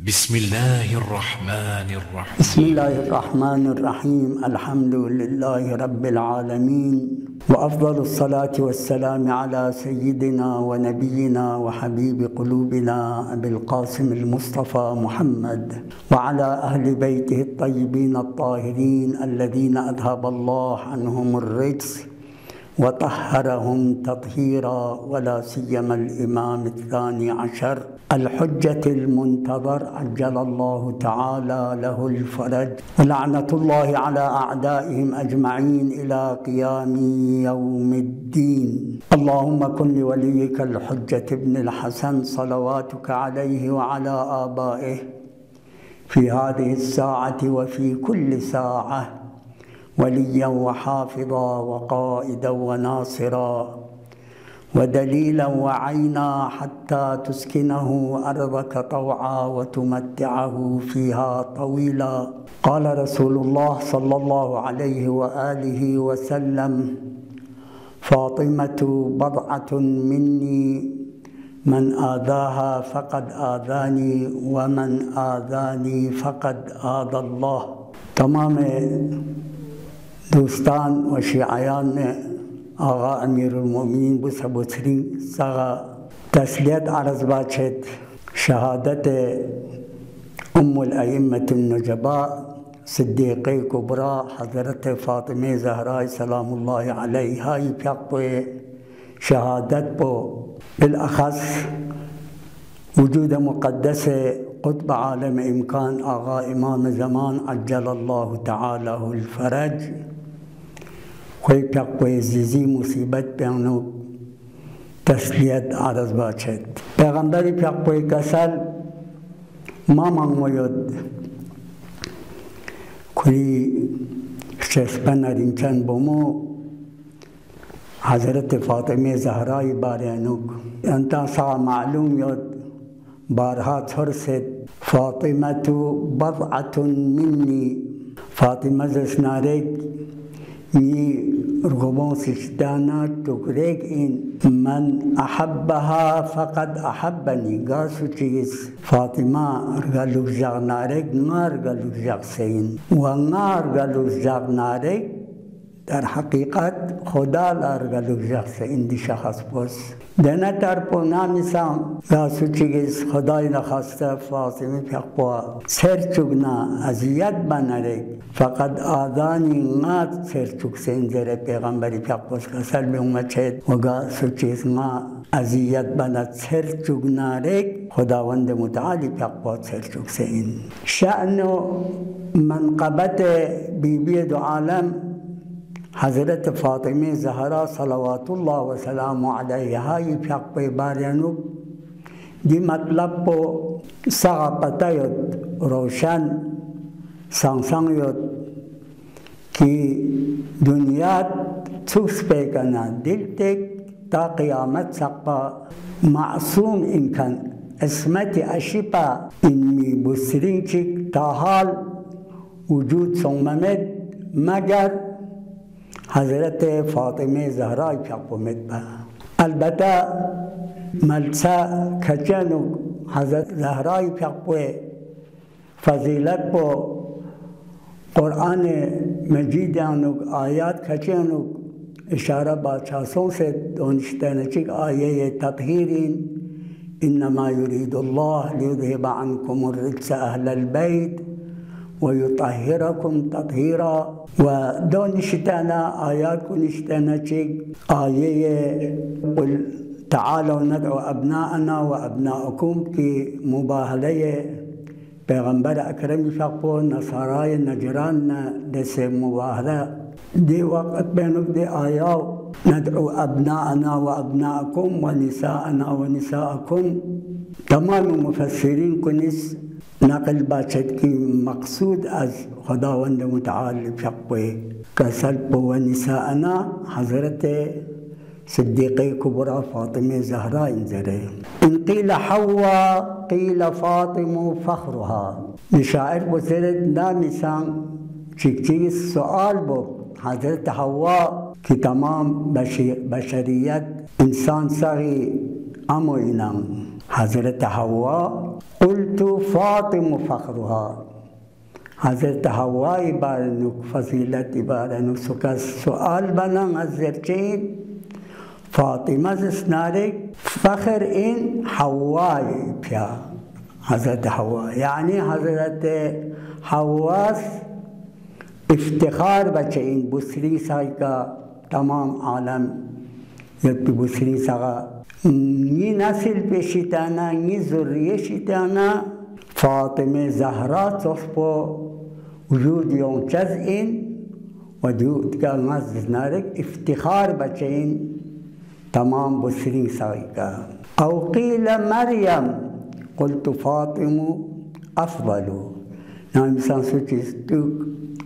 بسم الله الرحمن الرحيم. بسم الله الرحمن الرحيم. الحمد لله رب العالمين، وأفضل الصلاة والسلام على سيدنا ونبينا وحبيب قلوبنا أبي القاسم المصطفى محمد، وعلى أهل بيته الطيبين الطاهرين الذين أذهب الله عنهم الرجس وطهرهم تطهيرا، ولا سيما الإمام الثاني عشر الحجة المنتظر عجل الله تعالى له الفرج، ولعنة الله على أعدائهم أجمعين إلى قيام يوم الدين. اللهم كن لوليك الحجة ابن الحسن صلواتك عليه وعلى آبائه في هذه الساعة وفي كل ساعة وليا وحافظا وقائدا وناصرا ودليلا وعينا، حتى تسكنه أرضك طوعا وتمتعه فيها طويلا. قال رسول الله صلى الله عليه وآله وسلم: فاطمة بضعة مني، من آذاها فقد آذاني، ومن آذاني فقد آذى الله. تمام دوستان و شیعیان آقا امیرالمؤمنین بوسه بوسرین ساغا تسلیت عرض باشد. شهادت ام الائمة النجباء صدیقه کبرا حضرت فاطمه زهرا سلام الله علیها پیاق شهادت بو، بالاخص وجود مقدس قطب عالم امکان آقا امام زمان عجل الله تعالی الفرج، خوی پیاق زیزی مصیبت پیانو تسلیت عرض باشد. پیغمبری پیاق کسل ما منوید کلی شسپن رینچن بومو حضرت فاطمه زهرای بارینوک انتا سا معلوم یاد بارها ترسد فاطمة بضعة مني، فاطمة زسنارك ني رغبون سشتانا تكريك إن من أحبها فقد أحبني. قاسو چيز فاطمة رغلوك جاغنارك نار رغلوك جاغسين، ونار رغلوك جاغنارك در حقیقت خدا لارگلوک جخصه این دی شخص بس دنه ترپو نامیسان گاسو چیگیز خدای نخواسته فاطمه پیقبوا سرچوگنا ازیت بنره فقط آدانی نات سرچوگ سنجره پیغمبری پیقبوس کسل به اومد چید و گاسو چیز ما ازیت بند سرچوگنا رک خداوند متعالی پیقبوا سرچوگ سین. شأن منقبت بیبی دو عالم حضرت فاطمه زهرا صلوات الله و سلام علیها پیاق بارینو دی مطلب پو سغا پتا یود روشن سانسان یود کی دنیا چوس پیکنا دل تک تا قیامت سقا معصوم انکن اسمت اشیپا اینمی بسرین چک تا حال وجود سوممد مگر حضرت فاطمه زهرای پیاق اومد با. البته ملسا کچنو حضرت زهرای پیاق فضیلت با قرآن مجید آیات کچنو اشاره با چاسون سے دونشتن چک آیه تطهیرین انما يريد الله ليذهب عنكم الرجس اهل البيت ويطهركم تطهيرا. و دو نشتانا آيات کو نشتانا چك آية قل تعالوا ندعو أبناءنا وأبناءكم كي مباهلة پیغمبر اکرم فقو نصارای نجران دس مباهله دي وقت بينك دي آيات ندعو أبناءنا وأبناءكم ونساءنا ونساءكم. تمام مفسرين كنس نقل باشد کی مقصود از خداوند متعال فقوه کسلب و نساءنا حضرت صدیقه کبرا فاطمه زهرا انزره. ان قیل حوا قیل فاطمه فخرها. شاعر بسرد نامیسان چیک سوال بو حضرت حوا کی تمام بشریت انسان ساغی امو اینم حضرت حوا قلت فاطم فخرها حضرت حوا بارنو فضیلت بارنو سؤال بنان از زرچین فاطمه زسنارك فخر إن حواي بيا حضرت حوا يعني حضرت حواس افتخار بچين بسري سايكا تمام عالم يبقى بسري ساقا ني نسل بشيتانا ني ذرية شيتانا فاطمة زهرا تصبو وجود يوم جزء وجود كالناس زنارك افتخار بچين تمام بسرين سايكا أو قيل مريم قلت فاطمة أفضل نعم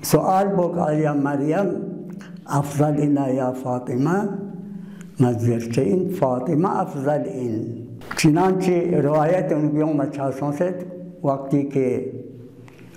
سؤال بوك يا مريم أفضل إنا يا فاطمة نزرچين فاطمة أفضل إن چنانچه روایت ان بیوم اچھاسوں سے وقتی کے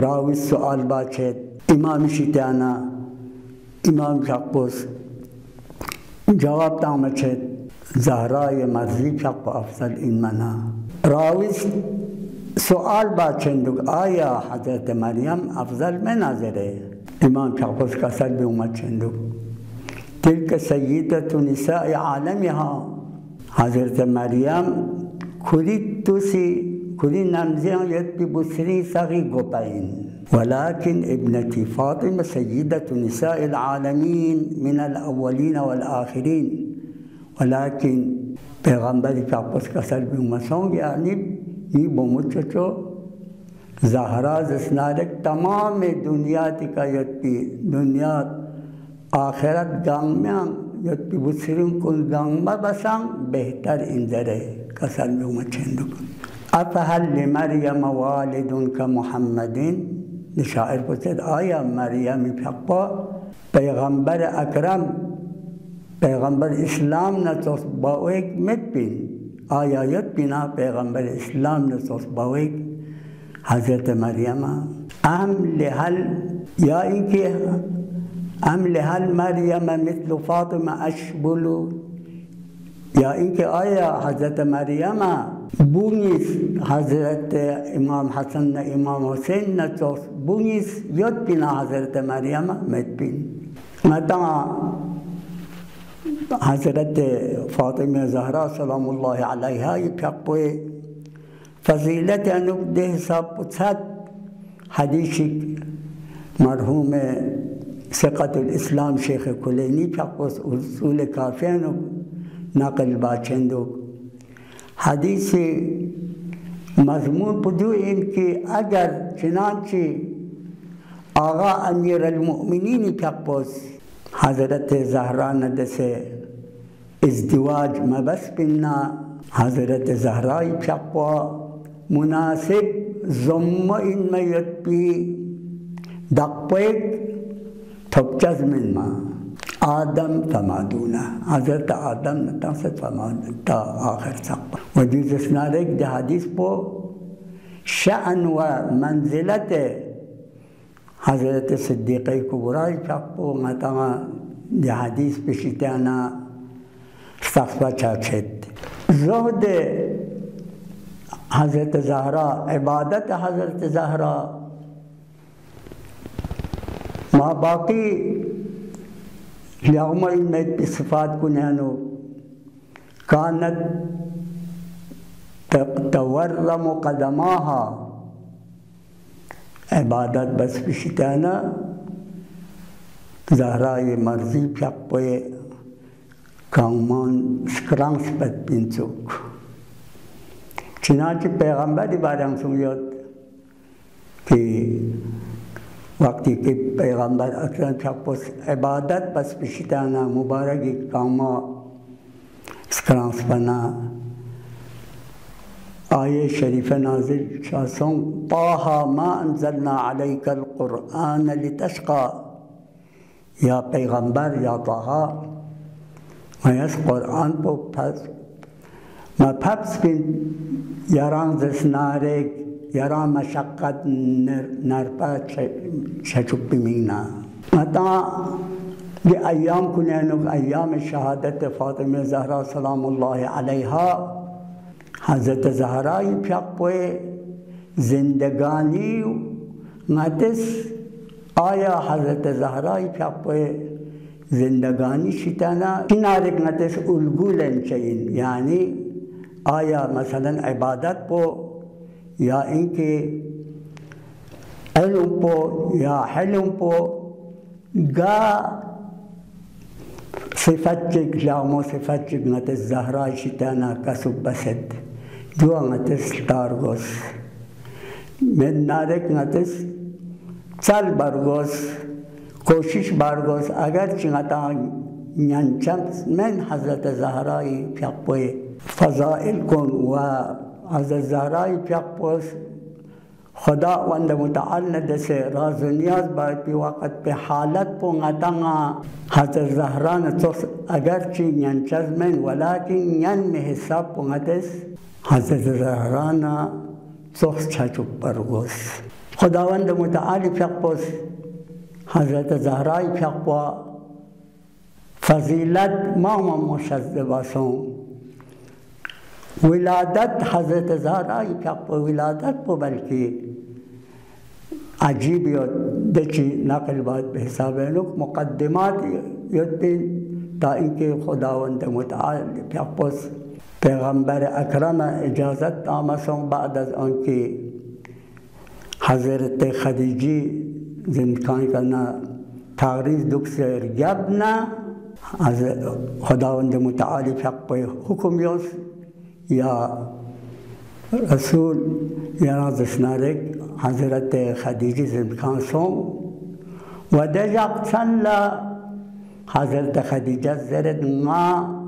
راوی سؤال باچت امام شیطانا امام شاقبوس جواب تامچت زهرای مرزی شق افضل این منا راویس سؤال باچندگ آیا حضرت مریم افضل من نظره امام شقبوس کسل بھی اومد چندگ تلک سیدت نساء عالمها حضرت مریم کلی نمزیان یت بسری سغی گپین ولكن ابنتي فاطمة سيدة نساء العالمين من الأولين والآخرين ولكن پیغمبری که پس کسل بیومسان یعنی یہ بمچچو زهرا زسنارک تمام دنیا تکا یتی دنیا آخرت گانمیان یتی بسرین کن گانما بسان بہتر انذره کسل بیومچندو افهل لمریم والد كمحمد شاعر پوچھتے آیا مریم پھپا پیغمبر اکرم پیغمبر اسلام نتوس باویک مت بین آیا یت بینا پیغمبر اسلام نتوس باویک حضرت مریم ام لهل یا اینکه ام لهل مریم مثل فاطمه اشبلو یا اینکه آیا حضرت مریم بونیس حضرت امام حسن نه امام حسین نه توس بونیس یاد بینا حضرت مریم مت بین متا حضرت فاطمه زهرا سلام الله علیها یپقوی فضیلت انو ده حساب پوچھت حدیث مرحوم ثقة الاسلام شیخ کلینی پقوس اصول کافیانو نقل باچندو حدیث مضمون پدو این که اگر چنانچه آقا امیر المؤمنین پقوس حضرت زهرا ندس ازدواج مبس بنا حضرت زهرای پقوا مناسب زم این میت بی دقیق تبجز من ما آدم فما دونه حضرت آدم نتنسد فما تا آخر سقب و جوز اسنارک ده حدیث پو شأن و منزلت حضرت صدیقی کبرای پو مطمع ده حدیث بشیتانا استخفا چاچد زهد حضرت زهرا عبادت حضرت زهرا ما باقی یوم المید بصفات کنانو كانت تورم قدماها عبادت بس بشتانا زهرای مرزی پقوی کامان سکرانس بد بینچوک چنانچه پیغمبری بارم سویاد که وقتی که پیغمبر اکرم پقوس عبادت بس بشتانا مبارکی کاما سکرانس بنا آیه شریف نازل شاسون طه ما انزلنا عليك القرآن لتشقى یا پیغمبر یا طه میز قرآن پو پس ما پس بین یاران زسنارک یاران مشقت نرپا شچوب بمینا متا دی ایام کنینو ایام شهادت فاطمه زهرا سلام الله علیها حضرت زهرای پیاپوی زندگانی نتس آیا حضرت زهرای پیاپوی زندگانی شتانا کنارک نتس الگولن چین یعنی آیا مثلا عبادت پو یا اینکه علم پو یا حلم پو گا صفت چک جامو صفت چک نتس زهرای شتانا کسب بسد جو نتس تارگوس من نارک نتس چل برگوس کوشش برگوس اگر چنگتا نینچم من حضرت زهرای پیاپوی فضائل کن و حضرت زهرای پیاپوس خدا وند متعال ندسه راز و نیاز باید بی وقت به حالت پو نتانا حضرت زهران توس اگر چی نینچز من ولیکن نین می حساب پو ندس حضرت زهران توس چچوب برگوس خداوند متعال پیاپوس حضرت زهرای پیاپوا فضیلت ماما مشزده باسون ولادت حضرت زهرای پیاپوا ولادت پو بلکی عجیب یاد دچی نقل باید به حساب اینک مقدمات یاد بین تا اینکه خداوند متعال پیاپوس پیغمبر اکرم اجازت آمسون بعد از آنکه حضرت خدیجی زمکان کنا تغریز دکسر گبنا از خداوند متعالی پیاپوی حکم یوز یا رسول یا نازشنارک حضرت خدیجی زمکان سوم و دجاق چنلا حضرت خدیجه زرد ما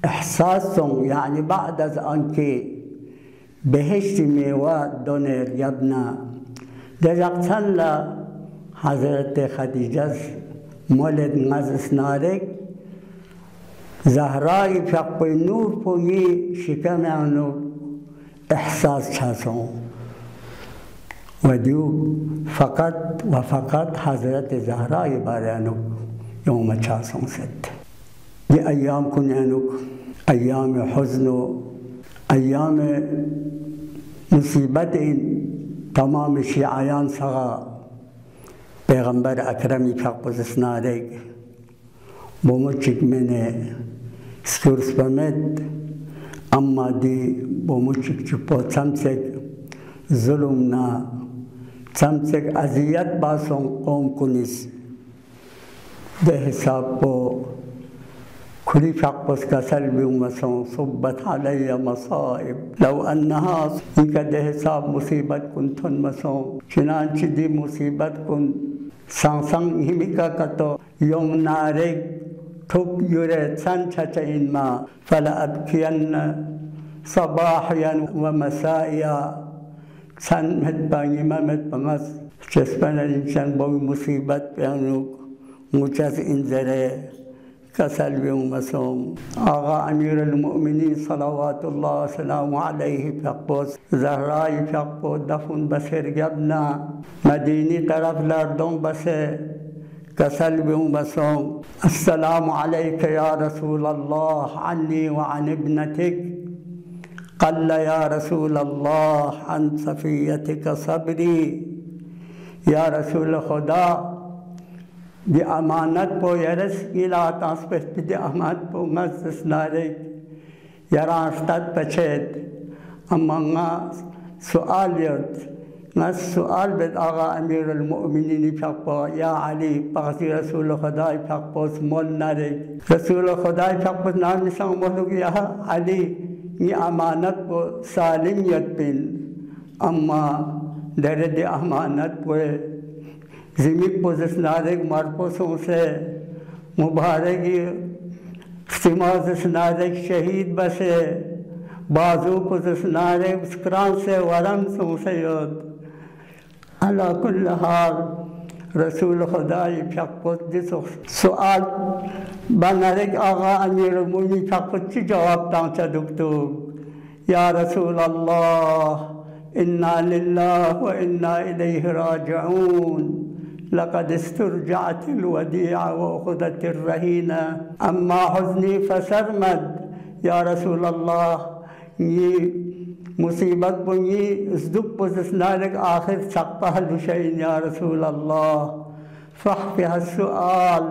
احساس سوم یعنی بعد از آنکه بهشت میوه دونر یبنا دجاق چنلا حضرت خدیجه مولد نازشنارک زهرای پیاپوی نور پویی شکم آنو احساس چاسون و دیو فقط و فقط حضرت زهرای بارانو یوم چاسون ست دی ایام کنیانو ایام حزن و ایام مصیبت این تمام شیعیان سغا پیغمبر اکرمی پیاپوس اسنارک بومچک منه سکورس بمد اما دی بومچک چپو چمچک ظلم نا چمچک اذیت باسون قوم کنیس ده حساب پو کلی پیاپوس کسل بیومسون صبت علی مصائب لو انها اینکه ده حساب مصیبت کن تن مسون چنانچه دی مصیبت کن سانسان همیکا کتو یوم نارک توب یوره چند چچه این ما فلا ابکین صباحیا و مسائیا چند مدبانی ما مدبانس چسپن الانسان باوی مصیبت بیانو مجاز انزره کسل بیوم مسوم آقا امیر المؤمنین صلوات الله سلام علیه پیاپوس زهرای پیاپوس دفن بسر گبنا مدینی طرف لردون بسر کسل بیوم مسوم السلام علیک یا رسول الله عنی وعن ابنتک قل یا رسول الله عن صفیتک صبری یا رسول خدا دی امانت پو یرس گیلا تاسپت دی امانت پو مزدس نارک یرانستد پچید اما نا سؤال یرد نا سؤال بید آقا امیر المؤمنین پیاپوا یا علی پاسی رسول خدای پیاپوس مول نارک رسول خدای پیاپوس نامی سنگ مولو یا علی نی امانت پو سالم ید بین اما در دی امانت پو زمین پوزس نارک مرپوسوں سے مبارکی اختماز نارک شہید بسے بازو پوزس نارک سکران سے ورم سوں سے یود علا کل حال رسول خدای پیاپوس دیسو سؤال بنارک آقا امیر المومنین پیاپوس چی جواب دانچا دکتو یا رسول اللہ انا للہ و انا الیہ راجعون لقد استرجعت الوديعة وأخذت الرهينة أما حزني فسرمد يا رسول الله مصيبت بني ازدق بزسنالك آخر سقطها لشيء يا رسول الله فاحفها السؤال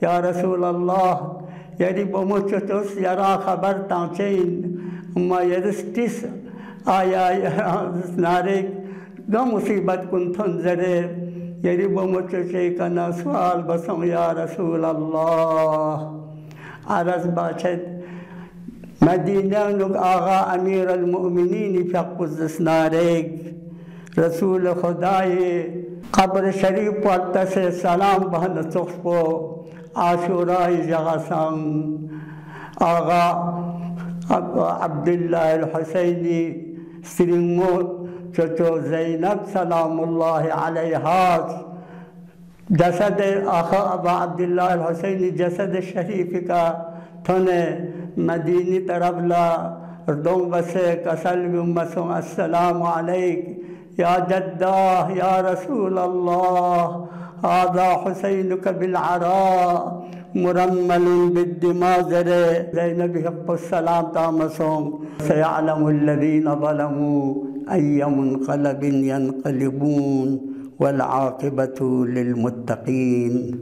يا رسول الله يري بموتشتوس يرى خبر تانشين ما يرستيس آيا زسنالك دا مصيبت كن تنزره يري بموتشي كنا سؤال بسم يا رسول الله عرض باشد مدینه نگ آقا امیر المؤمنین فقز اسنارک رسول خدای قبر شریف پڑتا سے سلام بہن سخصو عاشورائی جغسم آقا عبداللہ الحسینی سرمو چچو زینب سلام اللہ علیہ جسد آقا ابا عبداللہ الحسینی جسد شریف کا تھنے مدینی طرف لا ردون بسے کسل بمسوں السلام علیک یا جدہ یا رسول اللہ هذا حسینک بالعراء مرمل بالدماء زینب حق السلام تامسوں سيعلم الذين ظلموا أي منقلب ينقلبون والعاقبة للمتقين.